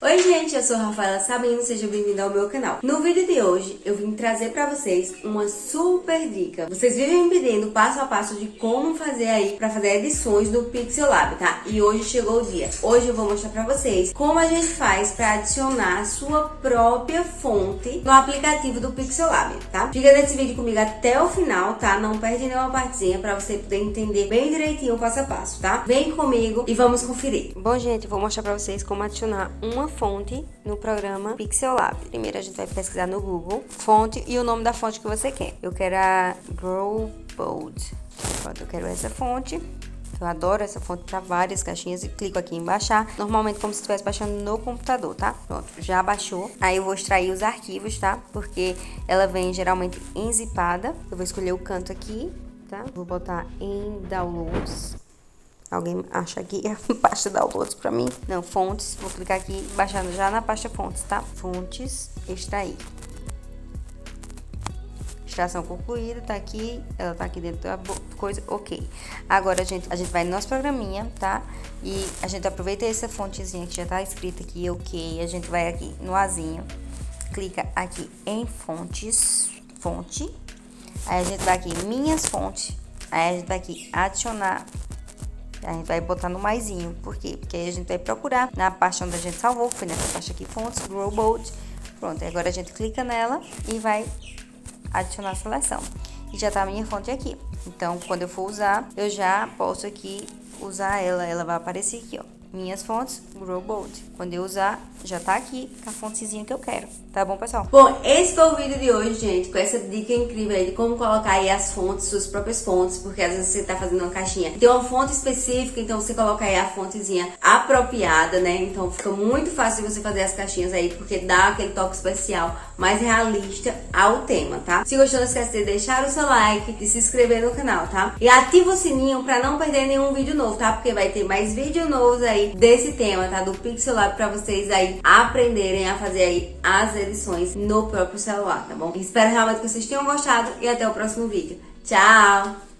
Oi gente, eu sou Rafaela Sabino, seja bem-vindo ao meu canal. No vídeo de hoje eu vim trazer pra vocês uma super dica. Vocês vivem me pedindo passo a passo de como fazer aí pra fazer edições no Pixelab, tá? E hoje chegou o dia. Hoje eu vou mostrar pra vocês como a gente faz pra adicionar a sua própria fonte no aplicativo do Pixelab, tá? Fica nesse vídeo comigo até o final, tá? Não perde nenhuma partezinha pra você poder entender bem direitinho o passo a passo, tá? Vem comigo e vamos conferir. Bom gente, eu vou mostrar pra vocês como adicionar uma fonte no programa Pixelab. Primeiro a gente vai pesquisar no Google fonte e o nome da fonte que você quer. Eu quero a Grow Bold. Pronto, eu quero essa fonte. Eu adoro essa fonte para várias caixinhas e clico aqui em baixar. Normalmente como se estivesse baixando no computador, tá? Pronto, já baixou. Aí eu vou extrair os arquivos, tá? Porque ela vem geralmente enzipada. Eu vou escolher o canto aqui, tá? Vou botar em Downloads. Alguém acha aqui a pasta downloads pra mim? Não, fontes. Vou clicar aqui, baixando já na pasta fontes, tá? Fontes, extrair. Extração concluída, tá aqui. Ela tá aqui dentro da coisa, ok. Agora a gente vai no nosso programinha, tá? E a gente aproveita essa fontezinha que já tá escrita aqui, ok. A gente vai aqui no azinho, clica aqui em fontes, fonte. Aí a gente vai aqui em minhas fontes. Aí a gente vai aqui adicionar. A gente vai botar no maisinho, por quê? Porque aí a gente vai procurar na pasta onde a gente salvou, que foi nessa pasta aqui, fontes, Grow Bold. Pronto, agora a gente clica nela e vai adicionar a seleção. E já tá a minha fonte aqui. Então, quando eu for usar, eu já posso aqui usar ela vai aparecer aqui, ó. Minhas fontes, Grow Bold. Quando eu usar, já tá aqui com a fontezinha que eu quero. Tá bom, pessoal? Bom, esse foi o vídeo de hoje, gente, com essa dica incrível aí de como colocar aí as fontes, suas próprias fontes, porque às vezes você tá fazendo uma caixinha tem uma fonte específica, então você coloca aí a fontezinha apropriada, né? Então fica muito fácil de você fazer as caixinhas aí, porque dá aquele toque especial, mais realista ao tema, tá? Se gostou, não esquece de deixar o seu like, de se inscrever no canal, tá? E ativa o sininho pra não perder nenhum vídeo novo, tá? Porque vai ter mais vídeos novos aí desse tema, tá? Do Pixelab pra vocês aí aprenderem a fazer aí as edições no próprio celular, tá bom? Espero realmente que vocês tenham gostado e até o próximo vídeo. Tchau!